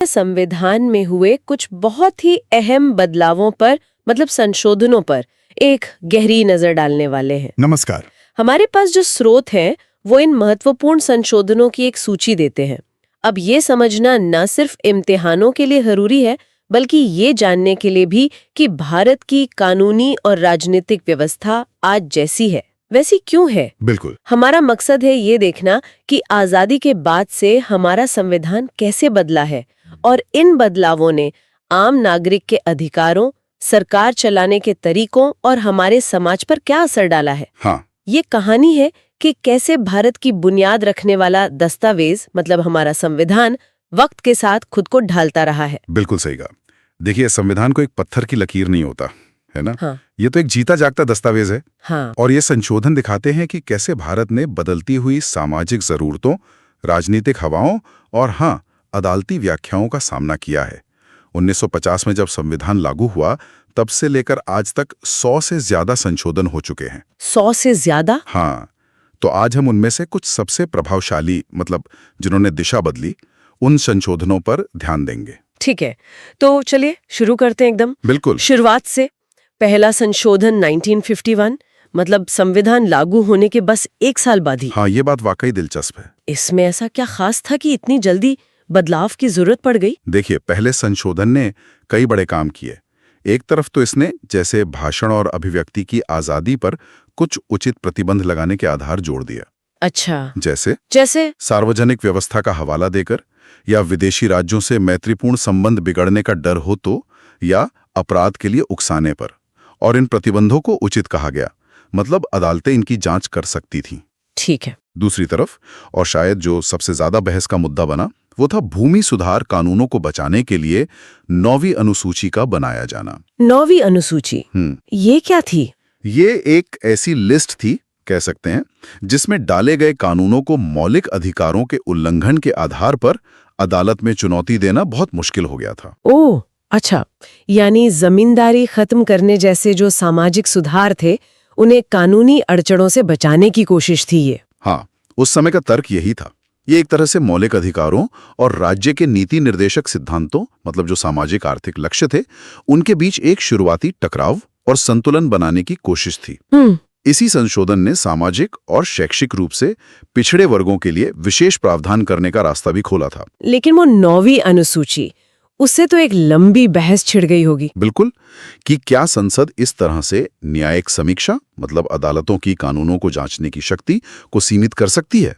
संविधान में हुए कुछ बहुत ही अहम बदलावों पर मतलब संशोधनों पर एक गहरी नजर डालने वाले हैं। नमस्कार। हमारे पास जो स्रोत हैं वो इन महत्वपूर्ण संशोधनों की एक सूची देते हैं। अब ये समझना न सिर्फ इम्तिहानों के लिए जरूरी है बल्कि ये जानने के लिए भी कि भारत की कानूनी और राजनीतिक व्यवस्था आज जैसी है वैसी क्यों है। बिल्कुल। हमारा मकसद है ये देखना कि आजादी के बाद से हमारा संविधान कैसे बदला है और इन बदलावों ने आम नागरिक के अधिकारों, सरकार चलाने के तरीकों और हमारे समाज पर क्या असर डाला है। हाँ। ये कहानी है कि कैसे भारत की बुनियाद रखने वाला दस्तावेज मतलब हमारा संविधान वक्त के साथ खुद को ढालता रहा है। बिल्कुल सही कहा। देखिए, संविधान को एक पत्थर की लकीर नहीं होता है ना। हाँ। ये तो एक जीता जागता दस्तावेज है। हाँ। और ये संशोधन दिखाते हैं कि कैसे भारत ने बदलती हुई सामाजिक जरूरतों, राजनीतिक हवाओं और अदालती व्याख्याओं का सामना किया है। 1950 में जब संविधान लागू हुआ तब से लेकर आज तक 100 से ज्यादा संशोधन हो चुके हैं। 100 से ज्यादा? हाँ। तो आज हम उनमें से कुछ सबसे प्रभावशाली मतलब जिन्होंने दिशा बदली उन संशोधनों पर ध्यान देंगे। ठीक है, तो चलिए शुरू करते हैं एकदम। बिल्कुल। शुरुआत से। पहला संशोधन 1951 मतलब संविधान लागू होने के बस 1 साल बाद ही। हाँ, ये बात वाकई दिलचस्प है। इसमें ऐसा क्या खास था कि इतनी जल्दी बदलाव की जरूरत पड़ गई? देखिए, पहले संशोधन ने कई बड़े काम किए। एक तरफ तो इसने जैसे भाषण और अभिव्यक्ति की आजादी पर कुछ उचित प्रतिबंध लगाने के आधार जोड़ दिया। अच्छा। जैसे सार्वजनिक व्यवस्था का हवाला देकर या विदेशी राज्यों से मैत्रीपूर्ण संबंध बिगड़ने का डर हो तो या अपराध के लिए उकसाने पर। और इन प्रतिबंधों को उचित कहा गया, मतलब अदालतें इनकी जांच कर सकती थीं। ठीक है। दूसरी तरफ, और शायद जो सबसे ज्यादा बहस का मुद्दा बना, वो था भूमि सुधार कानूनों को बचाने के लिए 9वीं अनुसूची का बनाया जाना। 9वीं अनुसूची? ये क्या थी? ये एक ऐसी लिस्ट थी, कह सकते हैं, जिसमें डाले गए कानूनों को मौलिक अधिकारों के उल्लंघन के आधार पर अदालत में चुनौती देना बहुत मुश्किल हो गया था। ओह, अच्छा। यानी जमींदारी खत्म करने जैसे जो सामाजिक सुधार थे उन्हें कानूनी अड़चनों से बचाने की कोशिश थी ये। हाँ, उस समय का तर्क यही था। ये एक तरह से मौलिक अधिकारों और राज्य के नीति निर्देशक सिद्धांतों मतलब जो सामाजिक आर्थिक लक्ष्य थे उनके बीच एक शुरुआती टकराव और संतुलन बनाने की कोशिश थी। इसी संशोधन ने सामाजिक और शैक्षिक रूप से पिछड़े वर्गों के लिए विशेष प्रावधान करने का रास्ता भी खोला था। लेकिन वो 9वीं अनुसूची, उससे तो एक लंबी बहस छिड़ गई होगी। बिल्कुल, कि क्या संसद इस तरह से न्यायिक समीक्षा मतलब अदालतों की कानूनों को जांचने की शक्ति को सीमित कर सकती है?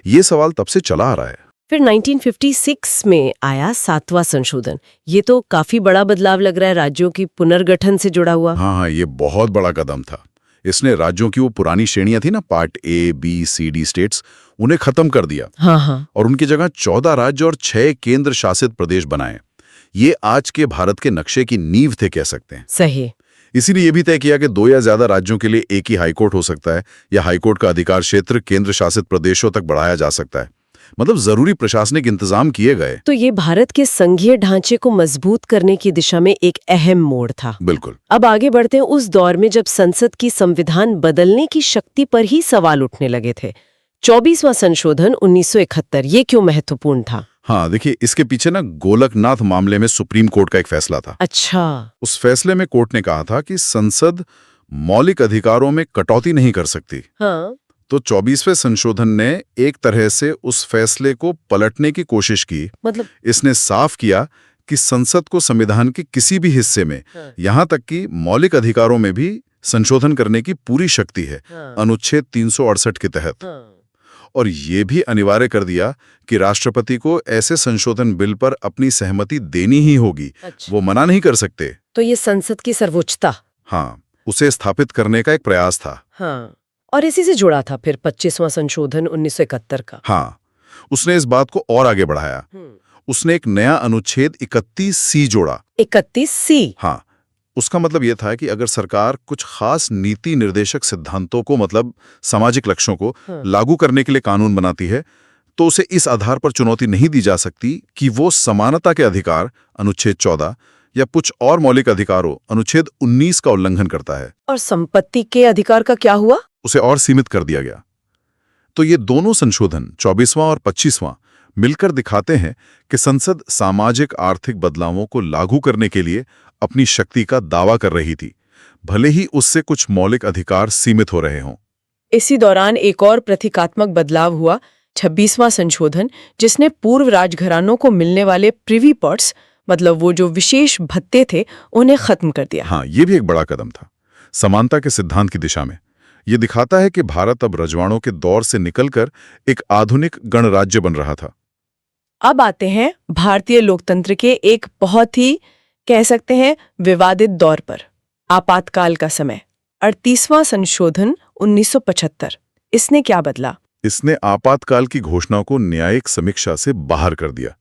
ये सवाल तब से चला आ रहा है। फिर 1956 में आया 7वां संशोधन। ये तो काफी बड़ा बदलाव लग रहा है, राज्यों की पुनर्गठन से जुड़ा हुआ। हाँ, ये बहुत बड़ा कदम था। इसने राज्यों की वो पुरानी श्रेणियां थी ना, part A, B, C, D states, उन्हें खत्म कर दिया। हाँ। और उनकी जगह 14 राज्य और 6 केंद्र शासित प्रदेश बनाए। ये आज के भारत के नक्शे की नींव थे, कह सकते हैं। सही। इसीलिए ये भी तय किया कि 2 या ज्यादा राज्यों के लिए एक ही हाईकोर्ट हो सकता है या हाईकोर्ट का अधिकार क्षेत्र केंद्र शासित प्रदेशों तक बढ़ाया जा सकता है। मतलब जरूरी प्रशासनिक इंतजाम किए गए। तो ये भारत के संघीय ढांचे को मजबूत करने की दिशा में एक अहम मोड़ था। बिल्कुल। अब आगे बढ़ते हैं उस दौर में जब संसद की संविधान बदलने की शक्ति पर ही सवाल उठने लगे थे। 24वां संशोधन 1971, ये क्यों महत्वपूर्ण था? हाँ, देखिए, इसके पीछे ना गोलकनाथ मामले में सुप्रीम कोर्ट का एक फैसला था। अच्छा। उस फैसले में कोर्ट ने कहा था कि संसद मौलिक अधिकारों में कटौती नहीं कर सकती। हाँ। तो 24वें संशोधन ने एक तरह से उस फैसले को पलटने की कोशिश की। मतलब इसने साफ किया कि संसद को संविधान के किसी भी हिस्से में यहाँ तक कि मौलिक अधिकारों में भी संशोधन करने की पूरी शक्ति है, अनुच्छेद 368 के तहत। और ये भी अनिवार्य कर दिया कि राष्ट्रपति को ऐसे संशोधन बिल पर अपनी सहमति देनी ही होगी। अच्छा। वो मना नहीं कर सकते। तो ये संसद की सर्वोच्चता, हाँ, उसे स्थापित करने का एक प्रयास था। हाँ। और इसी से जुड़ा था फिर 25वां संशोधन 1971 का। हाँ, उसने इस बात को और आगे बढ़ाया। उसने एक नया अनुच्छेद 31C जोड़ा। 31C? हाँ, उसका मतलब यह था कि अगर सरकार कुछ खास नीति निर्देशक सिद्धांतों को मतलब सामाजिक लक्ष्यों को लागू करने के लिए कानून बनाती है तो उसे इस आधार पर चुनौती नहीं दी जा सकती कि वो समानता के अधिकार अनुच्छेद 14 या कुछ और मौलिक अधिकारों अनुच्छेद 19 का उल्लंघन करता है। और संपत्ति के अधिकार का क्या हुआ? उसे और सीमित कर दिया गया। तो ये दोनों संशोधन 24वां और 25वां मिलकर दिखाते हैं कि संसद सामाजिक आर्थिक बदलावों को लागू करने के लिए अपनी शक्ति का दावा कर रही थी, भले ही उससे कुछ मौलिक अधिकार सीमित हो रहे हों। इसी दौरान एक और प्रतीकात्मक बदलाव हुआ, 26वां संशोधन, जिसने पूर्व राजघरानों को मिलने वाले प्रिवी पर्ट्स, मतलब वो जो विशेष भत्ते थे, उन्हें खत्म कर दिया। हाँ, ये भी एक बड़ा कदम था समानता के सिद्धांत की दिशा में। ये दिखाता है कि भारत अब रजवाड़ों के दौर से निकलकर एक आधुनिक गणराज्य बन रहा था। अब आते हैं भारतीय लोकतंत्र के एक बहुत ही, कह सकते हैं, विवादित दौर पर, आपातकाल का समय। 38वां संशोधन 1975, इसने क्या बदला? इसने आपातकाल की घोषणा को न्यायिक समीक्षा से बाहर कर दिया।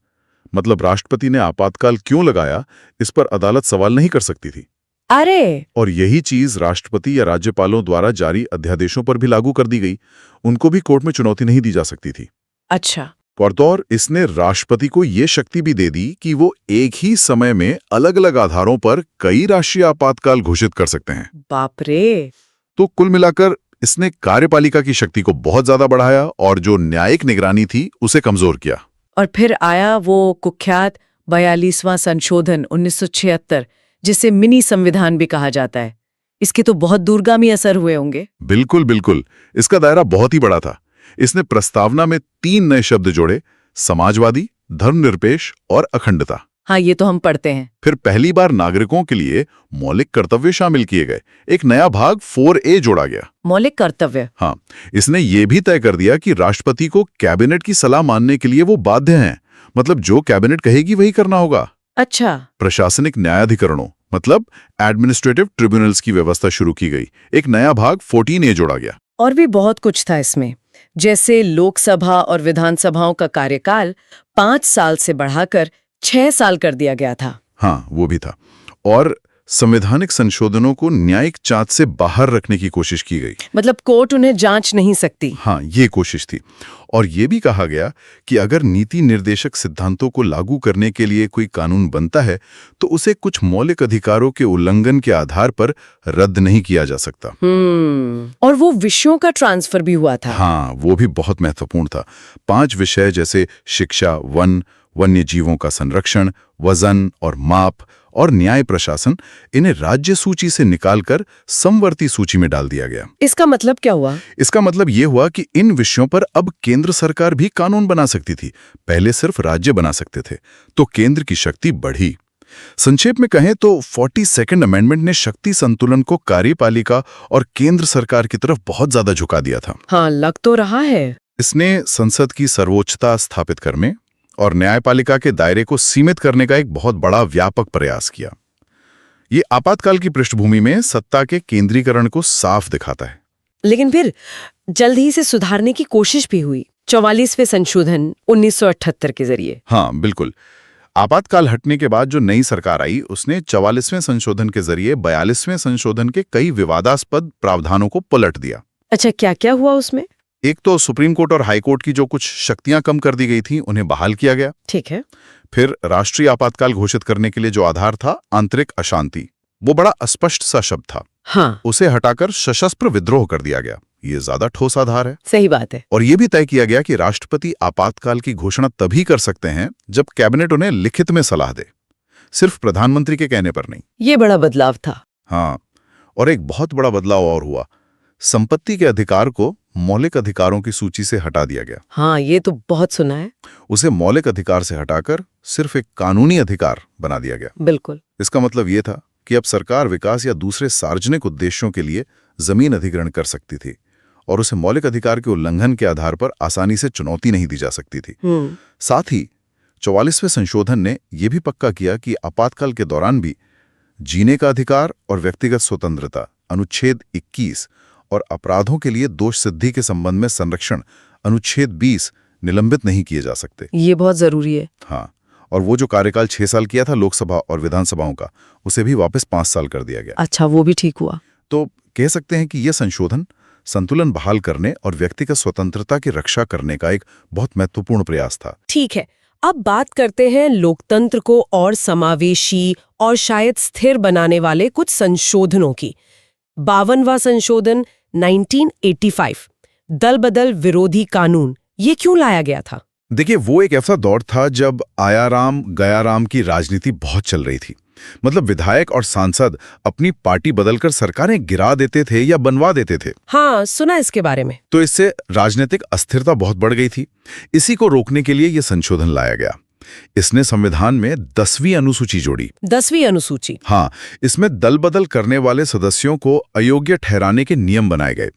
मतलब राष्ट्रपति ने आपातकाल क्यों लगाया, इस पर अदालत सवाल नहीं कर सकती थी। अरे! और यही चीज राष्ट्रपति या राज्यपालों द्वारा जारी अध्यादेशों पर भी लागू कर दी गई। उनको भी कोर्ट में चुनौती नहीं दी जा सकती थी। अच्छा। और इसने राष्ट्रपति को ये शक्ति भी दे दी कि वो एक ही समय में अलग-अलग आधारों पर कई राष्ट्रीय आपातकाल घोषित कर सकते हैं। बाप रे! तो कुल मिलाकर इसने कार्यपालिका की शक्ति को बहुत ज्यादा बढ़ाया और जो न्यायिक निगरानी थी उसे कमजोर किया। और फिर आया वो कुख्यात 42वां संशोधन 1976, जिसे मिनी संविधान भी कहा जाता है। इसके तो बहुत दूरगामी असर हुए होंगे। बिल्कुल बिल्कुल, इसका दायरा बहुत ही बड़ा था। इसने प्रस्तावना में 3 नए शब्द जोड़े: समाजवादी, धर्मनिरपेक्ष और अखंडता। हाँ, ये तो हम पढ़ते हैं। फिर पहली बार नागरिकों के लिए मौलिक कर्तव्य शामिल किए गए। एक नया भाग 4A जोड़ा गया। मौलिक कर्तव्य? हाँ, इसने ये भी तय कर दिया कि राष्ट्रपति को कैबिनेट की सलाह मानने के लिए वो बाध्य हैं। मतलब जो कैबिनेट कहेगी वही करना होगा। अच्छा। प्रशासनिक न्यायाधिकरणों, मतलब एडमिनिस्ट्रेटिव ट्रिब्यूनल्स की व्यवस्था शुरू की गई। एक नया भाग 14A जोड़ा गया। और भी बहुत कुछ था इसमें, जैसे लोकसभा और विधानसभाओं का कार्यकाल 5 साल से बढ़ाकर 6 साल कर दिया गया था। हाँ, वो भी था। और संवैधानिक संशोधनों को न्यायिक जांच से बाहर रखने की कोशिश की गई। मतलब कोर्ट उन्हें जांच नहीं सकती। हाँ, ये कोशिश थी। और ये भी कहा गया कि अगर नीति निर्देशक सिद्धांतों को लागू करने के लिए कोई कानून बनता है तो उसे कुछ मौलिक अधिकारों के उल्लंघन के आधार पर रद्द नहीं किया जा सकता। और वो विषयों का ट्रांसफर भी हुआ था। हाँ, वो भी बहुत महत्वपूर्ण था। 5 विषय जैसे शिक्षा, वन, वन्य जीवों का संरक्षण, वजन और माप और न्याय प्रशासन, इन्हें राज्य सूची से निकालकर समवर्ती सूची में डाल दिया गया। इसका मतलब क्या हुआ? इसका मतलब ये हुआ कि इन विषयों पर अब केंद्र सरकार भी कानून बना सकती थी। पहले सिर्फ राज्य बना सकते थे। तो केंद्र की शक्ति बढ़ी। संक्षेप में कहें तो 42nd अमेंडमेंट ने शक्ति संतुलन को कार्यपालिका और केंद्र सरकार की तरफ बहुत ज्यादा झुका दिया था। हाँ, लग तो रहा है। इसने संसद की सर्वोच्चता स्थापित करने और न्यायपालिका के दायरे को सीमित करने का एक बहुत बड़ा व्यापक प्रयास किया। ये आपातकाल की पृष्ठभूमि में सत्ता के केंद्रीकरण को साफ दिखाता है। लेकिन फिर जल्द ही इसे सुधारने की कोशिश भी हुई 44वें संशोधन 1978 के जरिए। हाँ, बिल्कुल। आपातकाल हटने के बाद जो नई सरकार आई उसने 44वें संशोधन के जरिए 42वें संशोधन के कई विवादास्पद प्रावधानों को पलट दिया। अच्छा, क्या क्या हुआ उसमें? एक तो सुप्रीम कोर्ट और हाई कोर्ट की जो कुछ शक्तियां कम कर दी गई थी उन्हें बहाल किया गया। ठीक है। फिर राष्ट्रीय आपातकाल घोषित करने के लिए जो आधार था, आंतरिक अशांति, वो बड़ा अस्पष्ट सा शब्द था। हाँ, उसे हटाकर सशस्त्र विद्रोह कर दिया गया। ये ज्यादा ठोस आधार है। सही बात है। और ये भी तय किया गया कि राष्ट्रपति आपातकाल की घोषणा तभी कर सकते हैं जब कैबिनेट उन्हें लिखित में सलाह दे, सिर्फ प्रधानमंत्री के कहने पर नहीं। ये बड़ा बदलाव था। हाँ, और एक बहुत बड़ा बदलाव और हुआ। संपत्ति के अधिकार को मौलिक अधिकारों की सूची से हटा दिया गया। हाँ, ये तो बहुत सुना है। उसे मौलिक अधिकार से हटाकर सिर्फ एक कानूनी अधिकार बना दिया गया। बिल्कुल। इसका मतलब ये था कि अब सरकार विकास या दूसरे सार्वजनिक उद्देश्यों के लिए जमीन अधिग्रहण कर सकती थी और उसे मौलिक अधिकार के उल्लंघन के आधार पर आसानी से चुनौती नहीं दी जा सकती थी। साथ ही 44वें संशोधन ने यह भी पक्का किया कि आपातकाल के दौरान भी जीने का अधिकार और व्यक्तिगत स्वतंत्रता, अनुच्छेद 21, और अपराधों के लिए दोष सिद्धि के संबंध में संरक्षण, अनुच्छेद 20, निलंबित नहीं किए जा सकते। ये बहुत जरूरी है। हाँ, और वो जो कार्यकाल 6 साल किया था लोकसभा और विधानसभाओं का, उसे भी वापस 5 साल कर दिया गया। अच्छा, वो भी ठीक हुआ। तो कह सकते हैं कि यह संशोधन संतुलन बहाल करने और व्यक्तिगत स्वतंत्रता की रक्षा करने का एक बहुत महत्वपूर्ण प्रयास था। ठीक है, अब बात करते हैं लोकतंत्र को और समावेशी और शायद स्थिर बनाने वाले कुछ संशोधनों की। 52वां संशोधन 1985, दल बदल विरोधी कानून, ये क्यों लाया गया था? देखिए, वो एक ऐसा दौर था जब आया राम गया राम की राजनीति बहुत चल रही थी। मतलब विधायक और सांसद अपनी पार्टी बदलकर सरकारें गिरा देते थे या बनवा देते थे। हाँ, सुना इसके बारे में। तो इससे राजनीतिक अस्थिरता बहुत बढ़ गई थी। इसी को रोकने के लिए ये संशोधन लाया गया। इसने संविधान में 10वीं अनुसूची जोड़ी। 10वीं अनुसूची? हाँ, इसमें दल बदल करने वाले सदस्यों को अयोग्य ठहराने के नियम बनाए गए।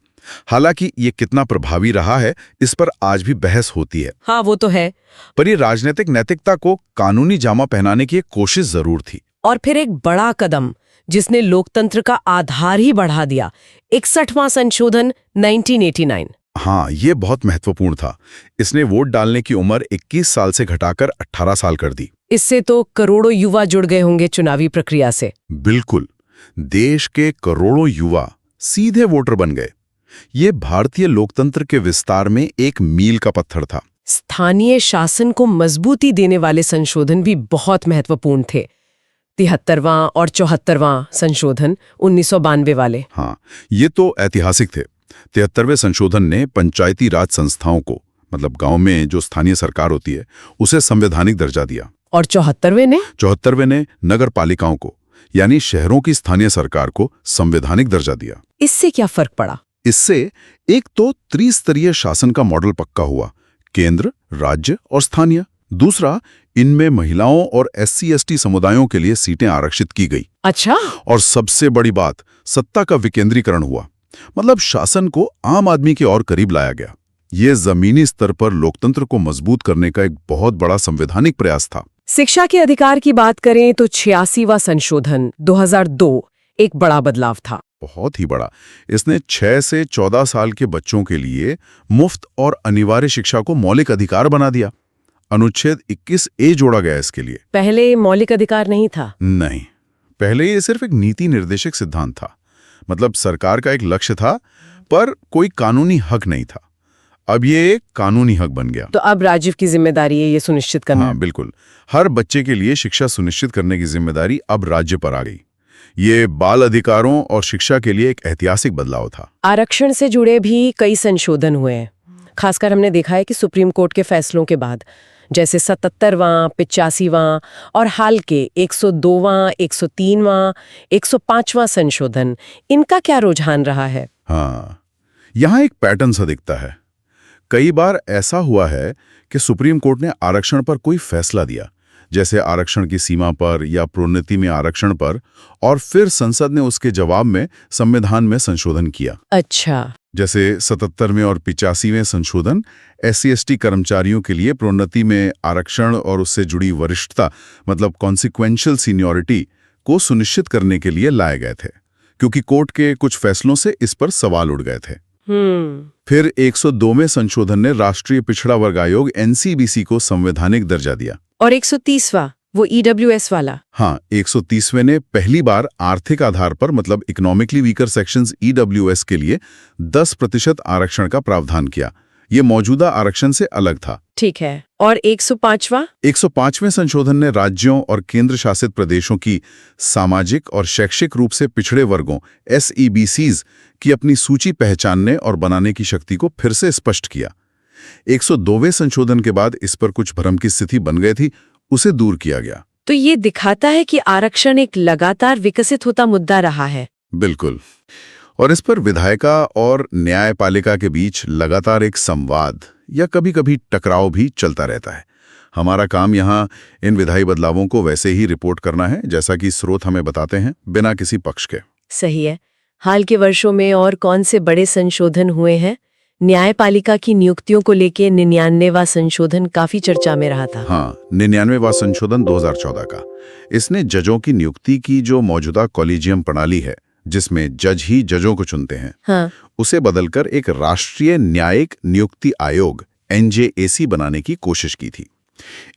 हालांकि ये कितना प्रभावी रहा है, इस पर आज भी बहस होती है। हाँ, वो तो है। पर ये राजनीतिक नैतिकता को कानूनी जामा पहनाने की एक कोशिश जरूर थी। और फिर एक बड़ा कदम जिसने लोकतंत्र का आधार ही बढ़ा दिया, 61वां संशोधन 1989। हाँ, ये बहुत महत्वपूर्ण था। इसने वोट डालने की उम्र 21 साल से घटाकर 18 साल कर दी। इससे तो करोड़ों युवा जुड़ गए होंगे चुनावी प्रक्रिया से। बिल्कुल, देश के करोड़ों युवा सीधे वोटर बन गए। ये भारतीय लोकतंत्र के विस्तार में एक मील का पत्थर था। स्थानीय शासन को मजबूती देने वाले संशोधन भी बहुत महत्वपूर्ण थे। 73वां और 74वां संशोधन 1992 वाले। हाँ, ये तो ऐतिहासिक थे। 73वें संशोधन ने पंचायती राज संस्थाओं को, मतलब गांव में जो स्थानीय सरकार होती है, उसे संवैधानिक दर्जा दिया। और 74वें ने नगर पालिकाओं को, यानी शहरों की स्थानीय सरकार को, संवैधानिक दर्जा दिया। इससे क्या फर्क पड़ा? इससे एक तो त्रिस्तरीय शासन का मॉडल पक्का हुआ, केंद्र, राज्य और स्थानीय। दूसरा, इनमें महिलाओं और SC/ST समुदायों के लिए सीटें आरक्षित की गई। अच्छा। और सबसे बड़ी बात, सत्ता का विकेंद्रीकरण हुआ। मतलब शासन को आम आदमी के और करीब लाया गया। ये जमीनी स्तर पर लोकतंत्र को मजबूत करने का एक बहुत बड़ा संवैधानिक प्रयास था। शिक्षा के अधिकार की बात करें तो 86वां संशोधन 2002 एक बड़ा बदलाव था। बहुत ही बड़ा। इसने 6 से 14 साल के बच्चों के लिए मुफ्त और अनिवार्य शिक्षा को मौलिक अधिकार बना दिया। अनुच्छेद 21A जोड़ा गया इसके लिए। पहले मौलिक अधिकार नहीं था? नहीं, पहले ये सिर्फ एक नीति निर्देशक सिद्धांत था। मतलब सरकार का एक लक्ष्य था, पर कोई कानूनी हक नहीं था। अब ये एक कानूनी हक बन गया। तो अब राज्य की जिम्मेदारी है ये सुनिश्चित करना। हाँ, बिल्कुल। हर बच्चे के लिए शिक्षा सुनिश्चित करने की जिम्मेदारी अब राज्य पर आ गई। ये बाल अधिकारों और शिक्षा के लिए एक ऐतिहासिक बदलाव था। आरक्षण से जुड़े भी कई संशोधन हुए हैं। खासकर हमने देखा है कि सुप्रीम कोर्ट के फैसलों के बाद, जैसे 77वां, 85वां और हाल के 102वां, 103वां, 105वां संशोधन, इनका क्या रुझान रहा है? हाँ, यहाँ एक पैटर्न सा दिखता है। कई बार ऐसा हुआ है कि सुप्रीम कोर्ट ने आरक्षण पर कोई फैसला दिया, जैसे आरक्षण की सीमा पर या प्रोन्नति में आरक्षण पर, और फिर संसद ने उसके जवाब में संविधान में संशोधन किया। अच्छा। जैसे 77वें और 85वें संशोधन SC/ST कर्मचारियों के लिए प्रोन्नति में आरक्षण और उससे जुड़ी वरिष्ठता, मतलब कॉन्सिक्वेंशियल सीनियरिटी को सुनिश्चित करने के लिए लाए गए थे, क्योंकि कोर्ट के कुछ फैसलों से इस पर सवाल उठ गए थे। फिर 102वें संशोधन ने राष्ट्रीय पिछड़ा वर्ग आयोग NCBC को संवैधानिक दर्जा दिया। और 130वां, वो EWS वाला? हाँ, 130वें ने पहली बार आर्थिक आधार पर, मतलब इकोनॉमिकली वीकर सेक्शंस EWS के लिए 10% आरक्षण का प्रावधान किया। ये मौजूदा आरक्षण से अलग था। ठीक है। और 105वां? 105वें संशोधन ने राज्यों और केंद्र शासित प्रदेशों की सामाजिक और शैक्षिक रूप से पिछड़े वर्गों SEBCs की अपनी सूची पहचानने और बनाने की शक्ति को फिर से स्पष्ट किया। 102वें संशोधन के बाद इस पर कुछ भ्रम की स्थिति बन गई थी, उसे दूर किया गया। तो ये दिखाता है कि आरक्षण एक लगातार विकसित होता मुद्दा रहा है। बिल्कुल। और इस पर विधायिका और न्यायपालिका के बीच लगातार एक संवाद या कभी-कभी टकराव भी चलता रहता है। हमारा काम यहाँ इन विधायी बदलावों को वैसे ही रिपोर्ट करना है जैसा कि स्रोत हमें बताते हैं, बिना किसी पक्ष के। सही है। हाल के वर्षों में और कौन से बड़े संशोधन हुए हैं? न्यायपालिका की नियुक्तियों को लेके 99वां संशोधन काफी चर्चा में रहा था। हाँ, 99वां संशोधन 2014 का। इसने जजों की नियुक्ति की जो मौजूदा कॉलेजियम प्रणाली है, जिसमें जज ही जजों को चुनते हैं, हाँ, उसे बदलकर एक राष्ट्रीय न्यायिक नियुक्ति आयोग NJAC बनाने की कोशिश की थी।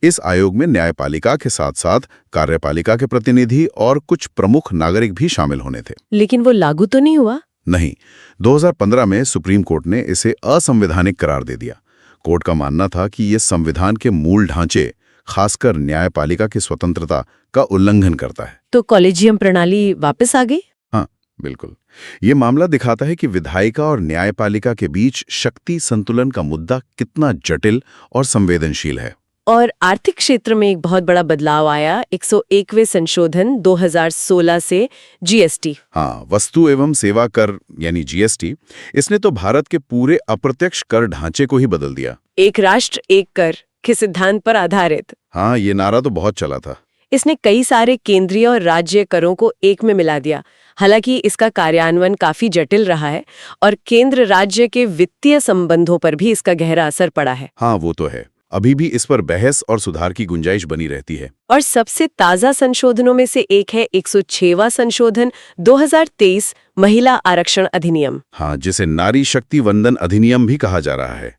इस आयोग में न्यायपालिका के साथ साथ कार्यपालिका के प्रतिनिधि और कुछ प्रमुख नागरिक भी शामिल होने थे। लेकिन वो लागू तो नहीं हुआ? नहीं, 2015 में सुप्रीम कोर्ट ने इसे असंवैधानिक करार दे दिया। कोर्ट का मानना था कि ये संविधान के मूल ढांचे, खासकर न्यायपालिका की स्वतंत्रता का उल्लंघन करता है। तो कॉलेजियम प्रणाली वापस आ गई? हाँ, बिल्कुल। ये मामला दिखाता है कि विधायिका और न्यायपालिका के बीच शक्ति संतुलन का मुद्दा कितना जटिल और संवेदनशील है। और आर्थिक क्षेत्र में एक बहुत बड़ा बदलाव आया 101वें संशोधन 2016 से जीएसटी। हाँ, वस्तु एवं सेवा कर यानी जीएसटी, इसने तो भारत के पूरे अप्रत्यक्ष कर ढांचे को ही बदल दिया। एक राष्ट्र एक कर के सिद्धांत पर आधारित। हाँ, ये नारा तो बहुत चला था। इसने कई सारे केंद्रीय और राज्य करों को एक में मिला दिया। हालांकि इसका कार्यान्वयन काफी जटिल रहा है और केंद्र राज्य के वित्तीय संबंधों पर भी इसका गहरा असर पड़ा है। हाँ, वो तो है। अभी भी इस पर बहस और सुधार की गुंजाइश बनी रहती है। और सबसे ताजा संशोधनों में से एक है 106वां संशोधन 2023 महिला आरक्षण अधिनियम। हाँ, जिसे नारी शक्ति वंदन अधिनियम भी कहा जा रहा है।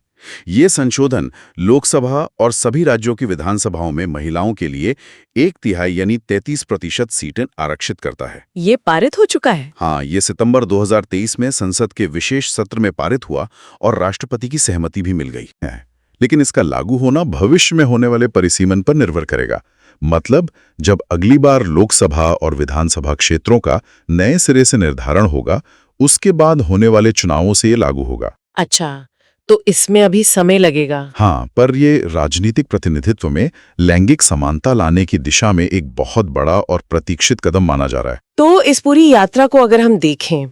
ये संशोधन लोकसभा और सभी राज्यों की विधानसभाओं में महिलाओं के लिए 1/3 यानी 33% सीटें आरक्षित करता है। ये पारित हो चुका है। हाँ, ये सितंबर 2023 में संसद के विशेष सत्र में पारित हुआ और राष्ट्रपति की सहमति भी मिल गई है। लेकिन इसका लागू होना भविष्य में होने वाले परिसीमन पर निर्भर करेगा। मतलब जब अगली बार लोकसभा और विधानसभा क्षेत्रों का नए सिरे से निर्धारण होगा, उसके बाद होने वाले चुनावों से ये लागू होगा। अच्छा, तो इसमें अभी समय लगेगा। हाँ, पर ये राजनीतिक प्रतिनिधित्व में लैंगिक समानता लाने की दिशा में एक बहुत बड़ा और प्रतीक्षित कदम माना जा रहा है। तो इस पूरी यात्रा को अगर हम देखें,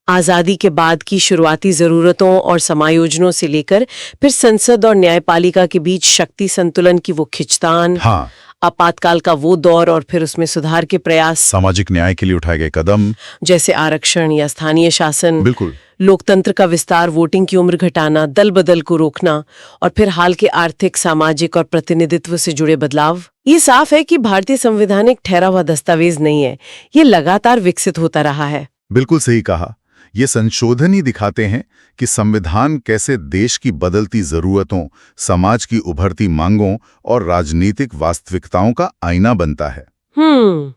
आजादी के बाद की शुरुआती जरूरतों और समायोजनों से लेकर फिर संसद और न्यायपालिका के बीच शक्ति संतुलन की वो खिंचतान, हाँ, आपातकाल का वो दौर और फिर उसमें सुधार के प्रयास, सामाजिक न्याय के लिए उठाए गए कदम, जैसे आरक्षण या स्थानीय शासन, बिल्कुल, लोकतंत्र का विस्तार, वोटिंग की उम्र घटाना, दल बदल को रोकना और फिर हाल के आर्थिक, सामाजिक और प्रतिनिधित्व से जुड़े बदलाव, ये साफ है कि भारतीय संविधान एक ठहरा हुआ दस्तावेज नहीं है। ये लगातार विकसित होता रहा है। बिल्कुल सही कहा। ये संशोधन ही दिखाते हैं कि संविधान कैसे देश की बदलती जरूरतों, समाज की उभरती मांगों और राजनीतिक वास्तविकताओं का आईना बनता है।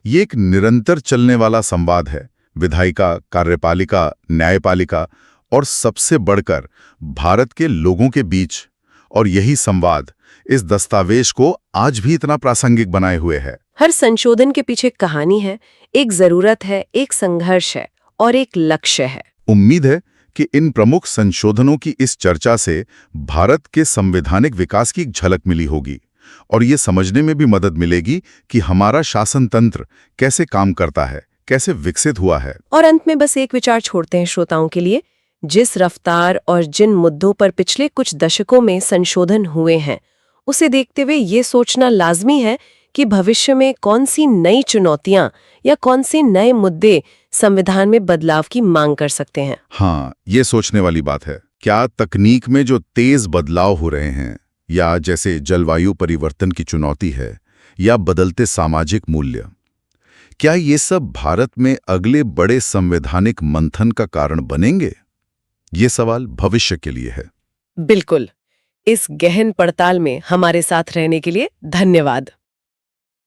ये एक निरंतर चलने वाला संवाद है, विधायिका, कार्यपालिका, न्यायपालिका और सबसे बढ़कर भारत के लोगों के बीच। और यही संवाद इस दस्तावेज को आज भी इतना प्रासंगिक बनाए हुए है। हर संशोधन के पीछे कहानी है, एक जरूरत है, एक संघर्ष है और एक लक्ष्य है। उम्मीद है कि इन प्रमुख संशोधनों की इस चर्चा से भारत के संवैधानिक विकास की एक झलक मिली होगी और ये समझने में भी मदद मिलेगी कि हमारा शासन तंत्र कैसे काम करता है, कैसे विकसित हुआ है। और अंत में बस एक विचार छोड़ते हैं श्रोताओं के लिए। जिस रफ्तार और जिन मुद्दों पर पिछले कुछ दशकों में संशोधन हुए हैं, उसे देखते हुए ये सोचना लाजमी है कि भविष्य में कौन सी नई चुनौतियां या कौन से नए मुद्दे संविधान में बदलाव की मांग कर सकते हैं। हाँ, ये सोचने वाली बात है। क्या तकनीक में जो तेज बदलाव हो रहे हैं, या जैसे जलवायु परिवर्तन की चुनौती है, या बदलते सामाजिक मूल्य, क्या ये सब भारत में अगले बड़े संवैधानिक मंथन का कारण बनेंगे? ये सवाल भविष्य के लिए है। बिल्कुल। इस गहन पड़ताल में हमारे साथ रहने के लिए धन्यवाद।